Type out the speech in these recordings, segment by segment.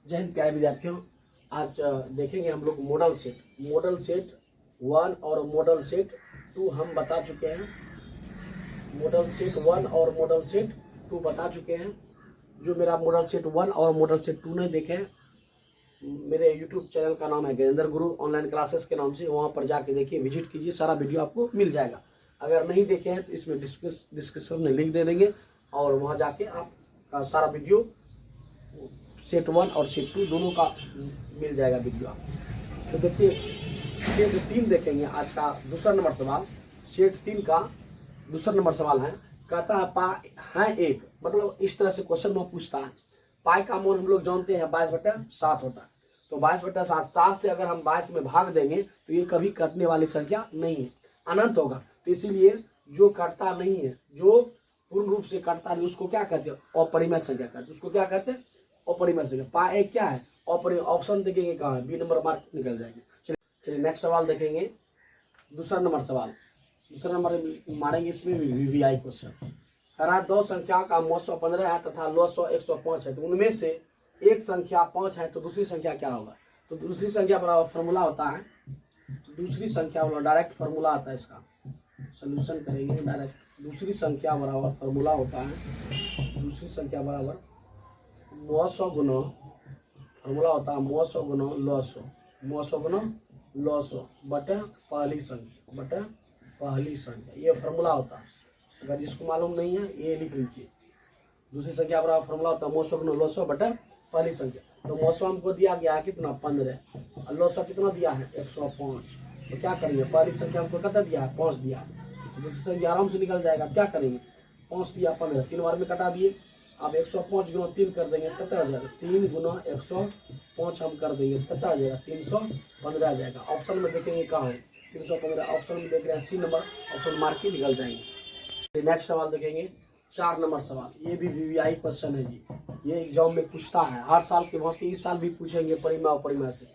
जय हिंद प्यारे विद्यार्थियों। आज देखेंगे हम लोग मॉडल सेट 1 और मॉडल सेट 2 हम बता चुके हैं। मॉडल सेट 1 और मॉडल सेट 2 बता चुके हैं। जो मेरा मॉडल सेट 1 और मॉडल सेट 2 नहीं देखे हैं, मेरे YouTube चैनल का नाम है गजेंद्र गुरु ऑनलाइन क्लासेस के नाम से, वहाँ पर जाके देखिए, विजिट कीजिए, सारा वीडियो आपको मिल जाएगा। अगर नहीं देखे हैं तो इसमें डिस्क्रिप्शन में लिंक दे देंगे और वहाँ जाके आपका सारा वीडियो सेट 1 और सेट 2 दोनों का मिल जाएगा वीडियो आपको। तो देखिए, सेट 3 देखेंगे आज का दूसरा नंबर सवाल। सेट 3 का दूसरा नंबर सवाल है, कहता है पाई है एक, मतलब इस तरह से क्वेश्चन में पूछता है। पाई का मान हम लोग जानते हैं 22/7 होता है। तो 22/7, 7 से अगर हम 22 में भाग देंगे तो ये कभी कटने वाली संख्या नहीं है, अनंत होगा। तो इसीलिए जो कटता नहीं है, जो पूर्ण रूप से कटता नहीं, उसको क्या कहते हैं? अपरिमेय संख्या कहते हैं। उसको क्या कहते हैं? अपरिमेय संख्या। पाई एक क्या है? अपरिमेय। ऑप्शन देखेंगे कहाँ है, बी नंबर मार्क निकल जाएंगे। चलिए नेक्स्ट सवाल देखेंगे, दूसरा नंबर सवाल। दूसरा नंबर मारेंगे इसमें वीवीआई क्वेश्चन। करा दो संख्या का मौत 115 है तथा लॉस 105 है, तो उनमें से एक संख्या 5 है, तो दूसरी संख्या क्या होगा? तो दूसरी संख्या बराबर फॉर्मूला होता है, दूसरी संख्या वाला डायरेक्ट फॉर्मूला आता है। इसका सोल्यूशन करेंगे डायरेक्ट। दूसरी संख्या बराबर फॉर्मूला होता है, दूसरी संख्या बराबर 900 गुना फॉर्मूला होता है 900 गुना लॉसो, 900 गुना लॉसो बटे पहली संख्या, ये फॉर्मूला होता है। अगर जिसको मालूम नहीं है ये लिख लीजिए। दूसरी संख्या बराबर फॉर्मूला होता है 900 गुना लॉसो बटे पहली संख्या। तो 900 हमको दिया गया है कितना? 15, और लॉसो कितना दिया है? 105। तो क्या करेंगे? पहली संख्या हमको कितना दिया है? 5 दिया है। तो दूसरी संख्या आराम से निकल जाएगा। क्या करेंगे? 5 दिया 15, 3 बार में कटा दिए। अब 105 गुना 3 कर देंगे, कितना हो जाएगा? 3 गुना 105 हम कर देंगे, कितना आ जाएगा? 315 आ जाएगा। ऑप्शन में देखेंगे कहाँ है? 315 ऑप्शन में देख रहे हैं, सी नंबर ऑप्शन मार के निकल जाएंगे। नेक्स्ट सवाल देखेंगे, 4 नंबर सवाल। ये भी वीवीआई क्वेश्चन है जी। ये एग्जाम में पूछता है हर साल के भांति, इस साल भी पूछेंगे परिमेय और अपरिमेय से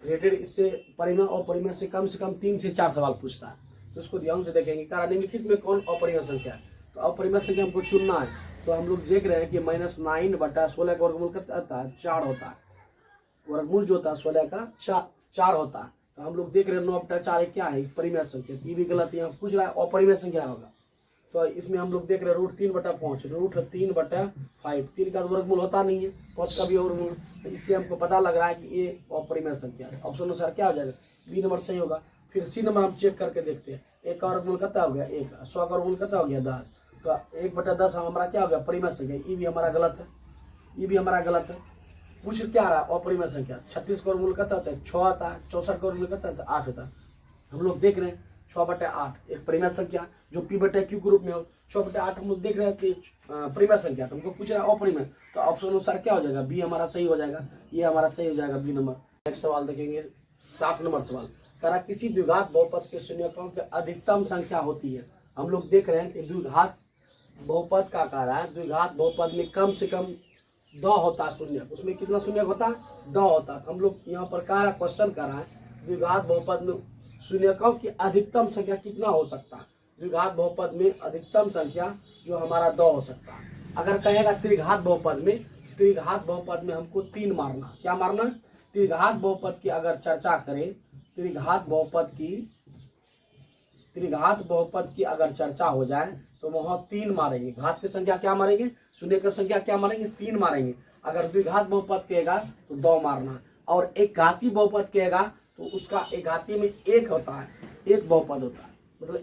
रिलेटेड। इससे परिमेय और अपरिमेय से कम 3 से 4 सवाल पूछता है, तो उसको ध्यान से देखेंगे। कारण निम्नलिखित में कौन अपरिमेय संख्या है? तो अपरिमेय संख्या हमको चुनना है। तो हम लोग देख रहे हैं कि -9/16 का वर्गमूल कितना होता है? 4 होता है। वर्गमूल जो होता है 16 का 4 होता है। तो हम लोग देख रहे हैं 9/4 क्या है? परिमेय संख्या। ये भी गलत है, यहाँ पूछ रहा है अपरिमेय संख्या होगा। तो इसमें हम लोग देख रहे हैं √3/5, √3/5। 3 का वर्गमूल होता नहीं है, 5 का भी वर्गमूल। तो इससे हमको पता लग रहा है कि ये अपरिमेय संख्या है। ऑप्शन अनुसार क्या हो जाएगा? बी नंबर सही होगा। फिर सी नंबर हम चेक करके देखते हैं। 1 का वर्गमूल कितना हो गया? 1। 100 का वर्गमूल कितना हो गया? 10। तो 1/10 हमारा क्या हो गया? परिमेय संख्या। ये भी हमारा गलत है, ये भी हमारा गलत है। पूछ क्या रहा? अपरिमेय संख्या। 36 का वर्गमूल कितना होता है? 6 आता है। 64 का वर्गमूल कितना होता है? 8 होता है। हम लोग देख रहे हैं 6/8 एक परिमेय संख्या जो p/q के रूप में हो। 6/8 हम लोग देख रहे हैं कि परिमेय संख्या। तो हमको पूछ रहा है अपरिमेय, तो ऑप्शन अनुसार क्या हो जाएगा? बी हमारा सही हो जाएगा। ये हमारा सही हो जाएगा, बी नंबर। नेक्स्ट सवाल देखेंगे, 7 नंबर सवाल। करा किसी द्विघात बहुपद के शून्यकों की अधिकतम संख्या होती है। हम लोग देख रहे हैं कि द्विघात बहुपद का कह रहा है, द्विघात बहुपद में कम से कम 2 होता है शून्य। उसमें कितना शून्य होता है? 2 होता है। तो हम लोग यहाँ पर कह रहा है, क्वेश्चन कर रहा है द्विघात बहुपद में शून्यकों की अधिकतम संख्या कितना हो सकता है? द्विघात बहुपद में अधिकतम संख्या जो हमारा 2 हो सकता है। अगर कहेगा त्रिघात बहुपद में, त्रिघात बहुपद में हमको 3 मारना। क्या मारना? त्रिघात बहुपद की अगर चर्चा करें, त्रिघात बहुपद की अगर चर्चा हो जाए तो वहां 3 मारेंगे। घात की संख्या क्या मारेंगे? शून्य की संख्या क्या मारेंगे? 3 मारेंगे। अगर द्विघात बहुपद कहेगा तो 2 मारना। और एक घाती बहुपद कहेगा तो उसका एक घाती में 1 होता है, एक बहुपद होता है। मतलब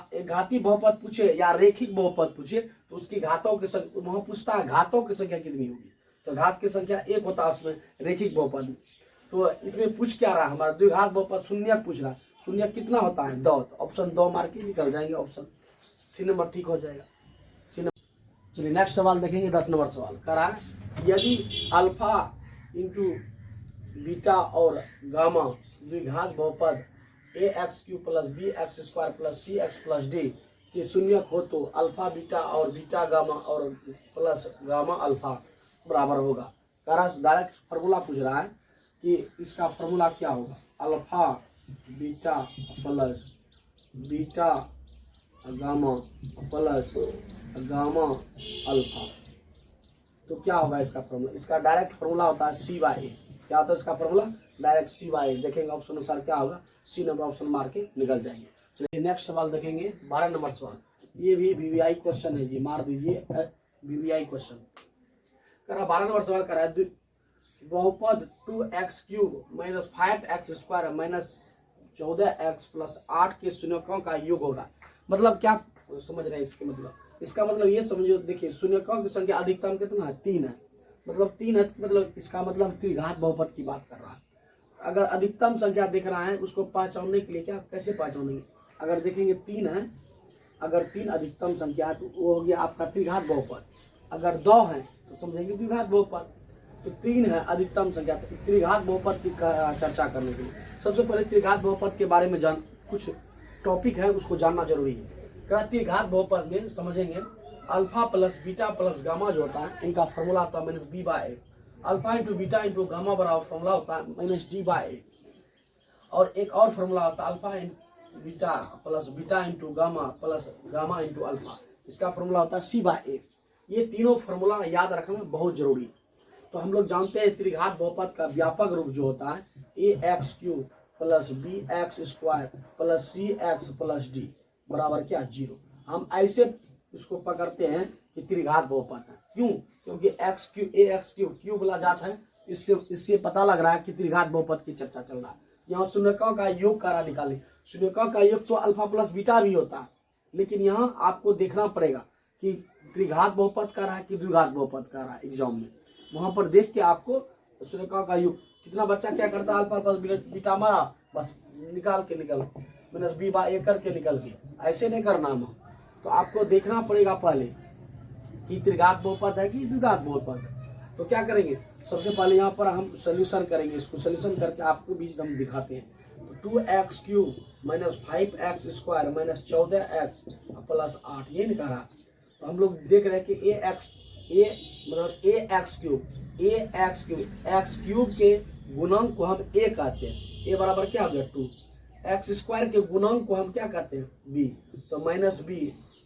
एक घाती बहुपद पूछे या रेखिक बहुपद पूछे तो उसकी घातों की संख्या, वहां पूछता है घातों की संख्या कितनी होगी। तो घात की संख्या 1 होता है उसमें, रेखिक बहुपद में। तो इसमें पूछ क्या रहा है? हमारा द्विघात बहुपद शून्य पूछ रहा है। शून्य कितना होता है? 2। तो ऑप्शन 2 मार के निकल जाएंगे, ऑप्शन सी नंबर ठीक हो जाएगा, सी नंबर। चलिए नेक्स्ट सवाल देखेंगे, 10 नंबर सवाल। करा यदि अल्फा इंटू बीटा और गामा द्विघात बहुपद ax³ + bx² + cx + d के शून्यक हो तो अल्फा बीटा और बीटा गामा और प्लस गामा अल्फा बराबर होगा। डायरेक्ट फार्मूला पूछ रहा है कि इसका फार्मूला क्या होगा? Alpha beta plus beta gamma plus gamma alpha. तो क्या होगा इसका फॉर्मूला? इसका डायरेक्ट फॉर्मूला होता है सी बाई ए। क्या होता है इसका फॉर्मूला? डायरेक्ट सी बाई ए। देखेंगे ऑप्शन अनुसार क्या होगा, सी नंबर ऑप्शन मार के निकल जाएंगे। चलिए नेक्स्ट सवाल देखेंगे, 12 नंबर सवाल। ये भी वीवीआई क्वेश्चन है जी, मार दीजिए वीवीआई क्वेश्चन। करा 12 नंबर सवाल करा है, बहुपद 2x³ minus 5x² minus 14x plus 8 के शून्यकों का योग होगा। मतलब क्या समझ रहे हैं इसके मतलब? इसका मतलब ये समझो, देखिए शून्यकों की संख्या अधिकतम कितना है? 3 है। मतलब 3 है, मतलब इसका मतलब त्रिघात बहुपद की बात कर रहा है। अगर अधिकतम संख्या देख रहा है, उसको पहचानने के लिए क्या कैसे पहचानेंगे? अगर देखेंगे 3 है, अगर 3 अधिकतम संख्या है तो वो हो गया आपका त्रिघात बहुपद। अगर 2 है तो समझेंगे द्विघात बहुपद। तो 3 है अधिकतम संख्या, तो त्रिघात बहुपद की चर्चा करने के लिए सबसे पहले त्रिघात बहुपद के बारे में कुछ टॉपिक है उसको जानना जरूरी है। त्रिघात बहुपद में समझेंगे alpha plus beta plus gamma जो होता है, इनका फॉर्मूला होता है minus B by A. Alpha into beta into gamma बराबर फॉर्मूला होता है माइनस डी बाई ए। और एक और फॉर्मूला होता है alpha beta plus beta into gamma plus gamma into alpha, इसका फॉर्मूला होता है सी बाई ए। ये तीनों फॉर्मूला याद रखना बहुत जरूरी है। तो हम लोग जानते हैं त्रिघात बहुपद का व्यापक रूप जो होता है ax³ plus bx² plus cx plus d बराबर क्या 0। हम ऐसे इसको पकड़ते हैं कि त्रिघात बहुपद है। क्यों? क्योंकि ax³ क्यों बोला जाता है, इससे पता लग रहा है कि त्रिघात बहुपद की चर्चा चल रहा है। यहाँ शून्यकों का योग करा निकाले, शून्यकों का योग तो अल्फा प्लस बीटा भी होता है, लेकिन यहाँ आपको देखना पड़ेगा कि त्रिघात बहुपद का रहा है कि द्विघात बहुपद का रहा है। एग्जाम में वहां पर देख के आपको शून्यकों का योग, कितना बच्चा क्या करता है, अल्फा प्लस बीटा मारा बस निकाल के निकल माइनस बी बाई ए करके निकल के, ऐसे नहीं करना हम। तो आपको देखना पड़ेगा पहले कि त्रिघात बहुपद है कि द्विघात बहुपद है। तो क्या करेंगे, सबसे पहले यहाँ पर हम सोल्यूशन करेंगे, इसको सोल्यूशन करके आपको बीच हम दिखाते हैं। 2x³ minus 5x² minus 14x plus 8 ये निकल रहा। तो हम लोग देख रहे हैं कि x³ के गुणांक को हम a कहते हैं। a बराबर क्या हो गया 2। x² के गुणांक को हम क्या कहते हैं b। तो माइनस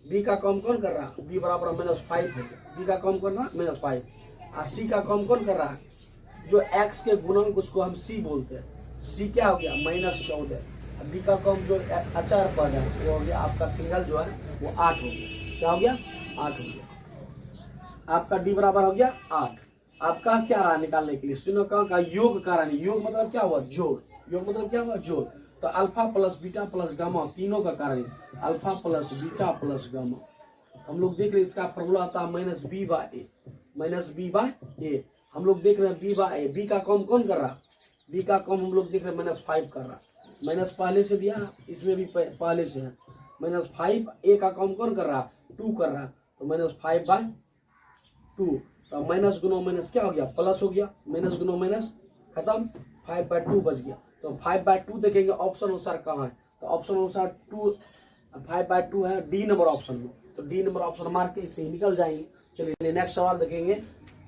b का काम कौन कर रहा है, b बराबर माइनस 5 है। b का काम कौन रहा माइनस 5, और c का काम कौन कर रहा है, जो x के गुणांक उसको हम c बोलते हैं। c क्या हो गया माइनस 14। b का काम जो अचार पद है वो हो गया आपका सिंगल जो है वो 8 हो गया। क्या हो गया 8 हो गया। आपका d बराबर हो गया 8। आपका क्या रहा निकालने के लिए, शून्यकों का योग का रहा। योग मतलब क्या हुआ जोड़, योग मतलब क्या हुआ जोड़। तो alpha plus beta plus gamma तीनों का कारण alpha plus beta plus gamma. हम लोग देख रहे हैं इसका फॉर्मूला आता है minus B by A, minus B by A. हम लोग देख रहे हैं बी बाई ए, बी का काम कौन कर रहा, बी का काम हम लोग देख रहे हैं माइनस 5 कर रहा। माइनस पहले से दिया, इसमें भी पहले से है माइनस 5। ए का काम कौन कर रहा 2 कर रहा, तो माइनस 5/2। तो माइनस गुना माइनस क्या हो गया प्लस हो गया, माइनस गुना माइनस खत्म, 5/2 बच गया। तो 5/2 देखेंगे ऑप्शन अनुसार कहाँ है, तो ऑप्शन अनुसार 5/2 है डी नंबर ऑप्शन में। तो डी नंबर ऑप्शन मार के इससे निकल जाएंगे। चलिए नेक्स्ट सवाल देखेंगे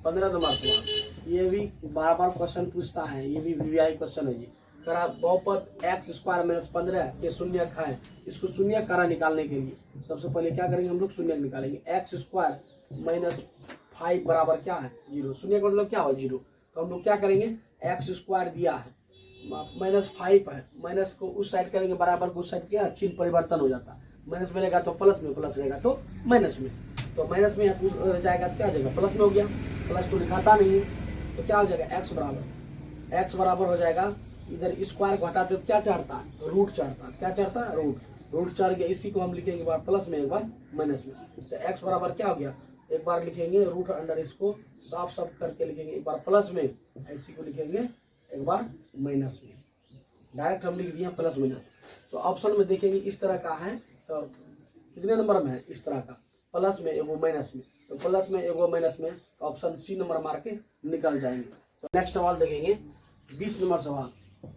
15 नंबर सवाल। ये भी बार बार क्वेश्चन पूछता है, ये भी वीवीआई क्वेश्चन है जी। करा बहुपद x² माइनस 15 के शून्य है, इसको शून्य करा निकालने के लिए सबसे पहले क्या करेंगे हम लोग शून्य निकालेंगे। x² माइनस 5 बराबर क्या है 0। शून्य का मतलब क्या हो 0। तो हम लोग क्या करेंगे x² दिया है माइनस 5 है, माइनस को उस साइड करेंगे बराबर को उस साइड क्या चिन्ह परिवर्तन हो जाता है। माइनस में रहेगा तो प्लस में, प्लस रहेगा तो माइनस में। तो माइनस में जाएगा तो क्या हो जाएगा प्लस में हो गया, प्लस तो दिखाता नहीं है। तो क्या हो जाएगा x बराबर हो जाएगा, इधर स्क्वायर घटाते तो क्या चढ़ता है रूट चढ़ता है। क्या चढ़ता है रूट चढ़ गया। इसी को हम लिखेंगे एक बार प्लस में एक बार माइनस में। तो x बराबर क्या हो गया, एक बार लिखेंगे रूट अंडर, इसको साफ साफ करके लिखेंगे एक बार प्लस में, इसी को लिखेंगे एक बार माइनस में। डायरेक्ट हम लिख दिए प्लस माइनस। तो ऑप्शन में देखेंगे इस तरह का है, तो कितने नंबर में है इस तरह का, प्लस में एगो माइनस में। तो प्लस में एगो माइनस में, तो ऑप्शन सी नंबर मार के निकल जाएंगे। तो नेक्स्ट सवाल देखेंगे 20 नंबर सवाल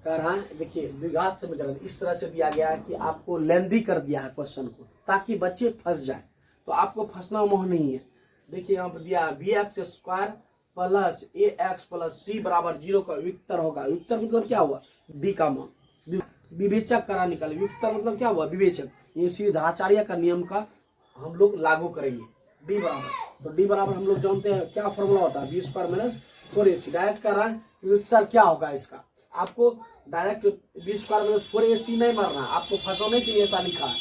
कह रहा है। देखिए द्विघात समीकरण इस तरह से दिया गया है कि आपको लेंदी कर दिया है क्वेश्चन को, ताकि बच्चे फंस जाए। तो आपको फंसना मोह नहीं है। देखिए यहाँ पर दिया है bx² plus ax plus c बराबर 0 का विस्तर होगा। विस्तर मतलब क्या हुआ b का मान, विवेचक करा निकाले। विस्तर मतलब क्या हुआ विवेचक। ये सीधाचार्य का नियम का हम लोग लागू करेंगे। डी बराबर, तो डी बराबर हम लोग जानते हैं क्या फॉर्मूला होता है, B square minus 4ac। Direct कर रहा है उत्तर क्या होगा इसका, आपको direct B square minus 4ac नहीं मारना, आपको फंसोने के लिए ऐसा लिखा है,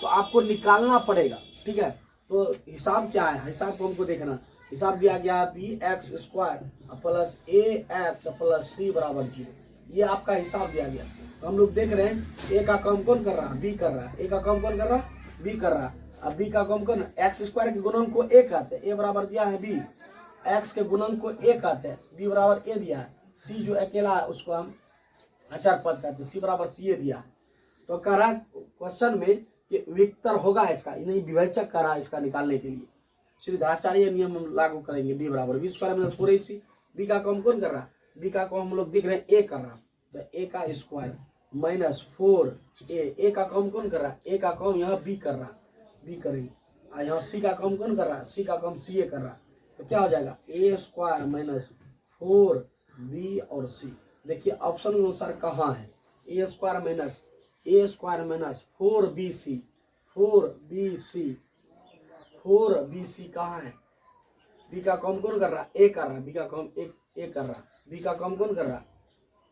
तो आपको निकालना पड़ेगा, ठीक है। तो हिसाब क्या है, हिसाब को हमको देखना, हिसाब दिया गया बी एक्स स्क्वायर प्लस ए एक्स प्लस सी बराबर 0, ये आपका हिसाब दिया गया। तो हम लोग देख रहे हैं ए का काम कौन कर रहा है, बी कर रहा है, ए का काम कौन कर रहा है, बी कर रहा है। अब बी का काम कौन, एक्स स्क्वायर के गुणन को ए कहते हैं, ए बराबर दिया है बी, एक्स के गुणन को ए कहते हैं, बी बराबर ए दिया है, सी जो अकेला है उसको हम अचर पद कहते हैं, सी बराबर सी ए दिया है। तो कह रहा क्वेश्चन में कि विस्तर होगा इसका, नहीं विवेचक कर रहा है इसका निकालने के लिए, श्रीधराचार्य नियम हम लागू करेंगे, डी बराबर B square minus 4ac। B का काम कौन कर रहा है, बी का काम हम लोग देख रहे हैं ए कर रहा है, तो ए का स्क्वायर माइनस 4a, ए का काम कौन कर रहा है, ए का काम यहाँ बी कर रहा है, बी करेंगे, और यहाँ सी का काम कौन कर रहा है, सी का काम सी ए कर रहा है, तो क्या हो जाएगा ए स्क्वायर माइनस 4b और सी। देखिए ऑप्शन के अनुसार कहाँ है, ए स्क्वायर माइनस 4bc, 4bc कहाँ है, बी का काम कौन कर रहा है, ए कर रहा है, बी का काम ए कर रहा है, बी का काम कौन कर रहा है,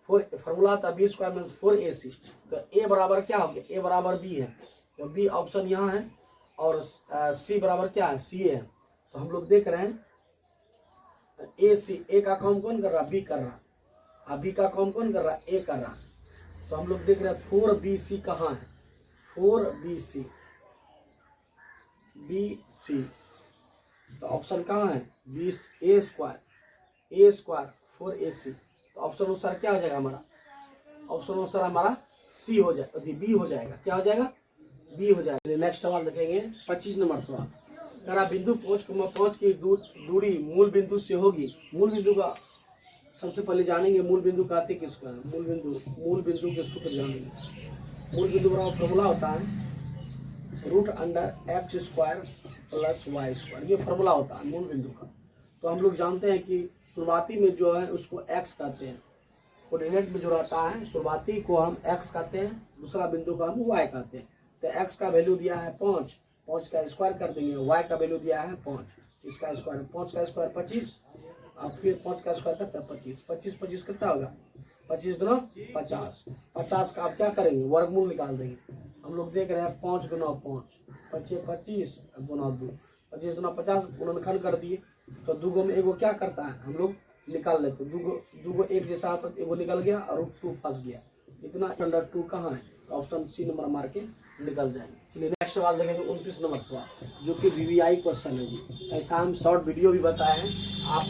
फॉर्मूला था बी स्क्वायर माइनस 4ac, तो ए बराबर क्या हो गया, ए बराबर बी है, तो बी ऑप्शन यहाँ है, और सी बराबर क्या है, सी है। तो हम लोग देख रहे हैं ए सी, ए का काम कौन कर रहा है, बी कर रहा है, अब बी का काम कौन कर रहा है, ए कर रहा है। तो हम लोग देख रहे हैं 4bc कहाँ है, 4bc, bc, तो ऑप्शन कहाँ है, बी ए स्क्वायर 4ac, तो ऑप्शन अनुसार क्या हो जाएगा हमारा, ऑप्शन अनुसार हमारा सी हो जाएगा, बी हो जाएगा, क्या हो जाएगा, बी हो जाएगा। नेक्स्ट सवाल देखेंगे 25 नंबर सवाल, कह रहा बिंदु 5 की दूरी मूल बिंदु से होगी। मूल बिंदु का सबसे पहले जानेंगे, मूल बिंदु कहते किसको है, मूल बिंदु के सूत्र जानेंगे। मूल बिंदु का फॉर्मूला होता है √x² प्लस y², ये फॉर्मूला होता है मूल बिंदु का। तो हम लोग जानते हैं कि शुरुआती में जो है उसको x कहते हैं, कोऑर्डिनेट में जो रहता है शुरुआती को हम x कहते हैं, दूसरा बिंदु को हम y कहते हैं। तो x का वैल्यू दिया है 5 का स्क्वायर कर देंगे, y का वैल्यू दिया है 5, इसका स्क्वायर 5 का स्क्वायर 25, और फिर 5 का स्क्वायर करता है 25 कितना होगा, 25 गुना 50 का आप क्या करेंगे, वर्गमूल निकाल देंगे। हम लोग देख रहे हैं 5 गुना 5 25 गुना 2, 25 गुना 50 गुणनखंड कर दिए, तो दूगो में एगो क्या करता है हम लोग निकाल लेते, दूगो एक जैसा आता है, एगो निकल गया और 2 फंस गया, इतना अंडर 2 कहाँ है, तो ऑप्शन सी नंबर मार के निकल जाएंगे। चलिए नेक्स्ट सवाल देखेंगे 29 नंबर सवाल, जो कि वीवीआई क्वेश्चन है जी। ऐसा हम शॉर्ट वीडियो भी बताए हैं, आप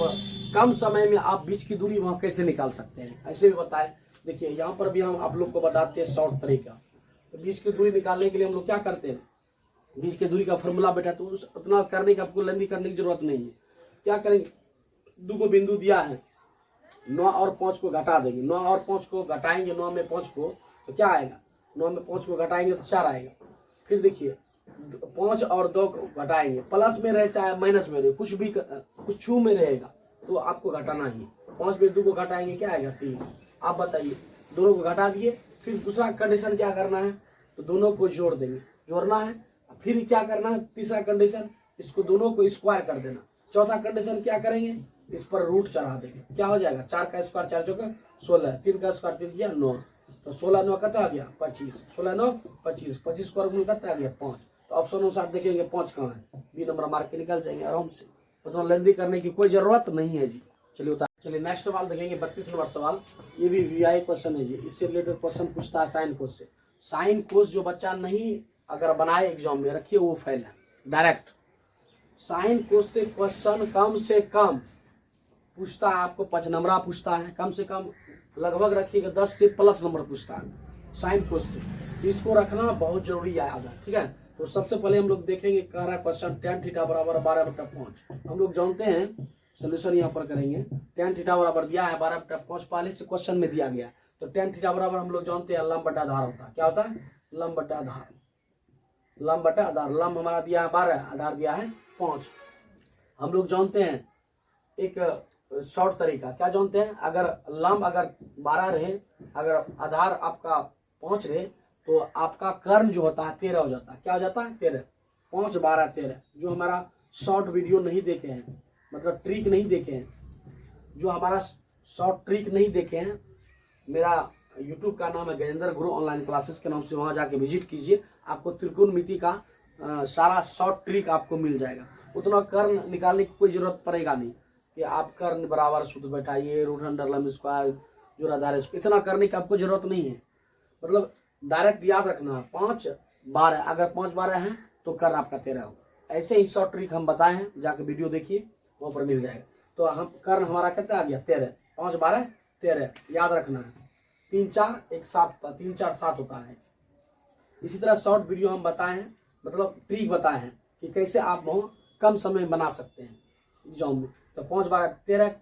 कम समय में आप बीच की दूरी वहाँ कैसे निकाल सकते हैं ऐसे भी बताए। देखिए यहाँ पर भी हम आप लोग को बताते हैं शॉर्ट तरीका। तो बीच की दूरी निकालने के लिए हम लोग क्या करते हैं, बीच की दूरी का फॉर्मूला बेटा, तो उतना करने का आपको लंबी करने की जरूरत नहीं है। क्या करेंगे, दो बिंदु दिया है, 9 और 5 को घटा देंगे, 9 और 5 को घटाएंगे, 9 में 5 को, तो क्या आएगा, 9 में 5 को घटाएंगे तो 4 आएगा। फिर देखिए 5 और 2 को घटाएंगे, प्लस में रहे चाहे माइनस में रहे, कुछ छू में रहेगा तो आपको घटाना ही है। 5 में 2 को घटाएंगे क्या आएगा, 3। आप बताइए, दोनों को घटा दिए, फिर दूसरा कंडीशन क्या करना है, तो दोनों को जोड़ देंगे, जोड़ना है। फिर क्या करना है, तीसरा कंडीशन, इसको दोनों को स्क्वायर कर देना। चौथा कंडीशन क्या करेंगे, इस पर रूट चढ़ा देंगे, क्या हो जाएगा, 4 का स्क्वायर 4 चौका 16, 3 का स्क्वायर 3 दिया 9, तो 16 9 कितना आ गया 25, 16 9 25, 25 का वर्गमूल कितना आ गया 5। तो ऑप्शन अनुसार देखेंगे 5 कहाँ है, बी नंबर मार के निकल जाएंगे आराम से, उतना लेंदी करने की कोई जरूरत नहीं है जी। चलिए नेक्स्ट सवाल देखेंगे 32 नंबर सवाल, ये भी वीआई क्वेश्चन है जी। इससे रिलेटेड क्वेश्चन पूछता है साइन कोस से। साइन कोस जो बच्चा नहीं अगर बनाए एग्जाम में, रखिए वो फेल है डायरेक्ट। साइन कोस से क्वेश्चन कम से कम पूछता है आपको 5 नंबर पूछता है, कम से कम लगभग रखिएगा 10 से प्लस नंबर पूछता है साइन कोस से, तो इसको रखना बहुत जरूरी है आगे, ठीक है। तो सबसे पहले हम लोग देखेंगे कह रहा क्वेश्चन tan थीटा बराबर 12/5। हम लोग जानते हैं सोल्यूशन यहाँ पर करेंगे, tan थीटा बराबर दिया है 12/5, पहले से क्वेश्चन में दिया गया। तो tan थीटा बराबर हम लोग जानते हैं लंब बटा आधार होता है, क्या होता है, लंब बटा आधार, लंब बटा आधार। लंब हमारा दिया है 12, आधार दिया है 5। हम लोग जानते हैं एक शॉर्ट तरीका, क्या जानते हैं, अगर लंब अगर 12 रहे, अगर आधार आपका 5 रहे, तो आपका कर्ण जो होता है 13 हो जाता है, क्या हो जाता है 13, 5 12 13, जो हमारा शॉर्ट वीडियो नहीं देखे हैं, मतलब ट्रिक नहीं देखे हैं, जो हमारा शॉर्ट ट्रिक नहीं देखे हैं, मेरा यूट्यूब का नाम है गजेंद्र गुरु ऑनलाइन क्लासेस के नाम से, वहाँ जाके विजिट कीजिए। आपको त्रिकोणमिति का सारा शॉर्ट ट्रिक आपको मिल जाएगा। उतना कर्ण निकालने की कोई जरूरत पड़ेगा नहीं कि आप कर्ण बराबर सूत्र बैठाइए, रूट अंडर लंब स्क्वायर जोड़ाधार, इतना करने की आपको जरूरत नहीं है। मतलब डायरेक्ट याद रखना 5 12, अगर 5 12 हैं तो कर्ण आपका 13 होगा। ऐसे ही शॉर्ट ट्रिक हम बताए हैं, जाके वीडियो देखिए, वहाँ पर मिल जाएगा। तो हम कर्ण हमारा कितना आ गया 13, 5 12 13, याद रखना है। 3 4 1 7 होता है, 3 4 7 होता है। इसी तरह शॉर्ट वीडियो हम बताए हैं, मतलब ट्रिक बताए हैं कि कैसे आप बहुत कम समय में बना सकते हैं एग्जाम में। तो 5 12 13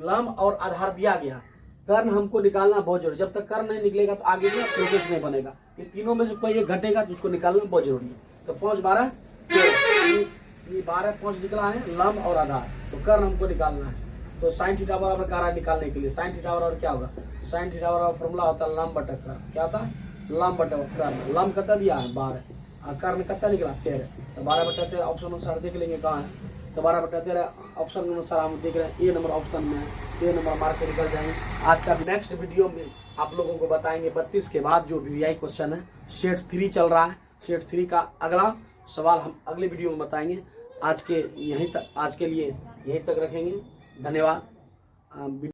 लंब और आधार दिया गया, कर्ण हमको निकालना बहुत जरूरी। जब तक कर्ण नहीं निकलेगा तो आगे का प्रोसेस नहीं बनेगा। ये तीनों में से कोई एक घटेगा तो उसको निकालना बहुत जरूरी है। तो 5 12 13, ये 12 5 निकला है, लंब और आधार, तो कर्ण हमको निकालना है। तो साइन थीटा बराबर कार्य निकालने के लिए साइन थीटा बराबर क्या होगा, साइन थीटा बराबर फॉर्मूला होता है लंब बटा कर्ण। क्या होता है, लंब बटा कर्ण। लंब कितना दिया है 12 और कर्ण कितना निकला 13, तो 12 बटा 13 ऑप्शन अनुसार देख लेंगे कहाँ है। तो 12 बटा 13 ऑप्शन अनुसार हम देख रहे हैं ए नंबर ऑप्शन में है, ए नंबर मार्क के निकल जाएंगे। आज का नेक्स्ट वीडियो में आप लोगों को बताएंगे 32 के बाद जो वीआई क्वेश्चन है, सेट 3 चल रहा है, सेट 3 का अगला सवाल हम अगले वीडियो में बताएंगे। आज के लिए यहीं तक रखेंगे। धन्यवाद।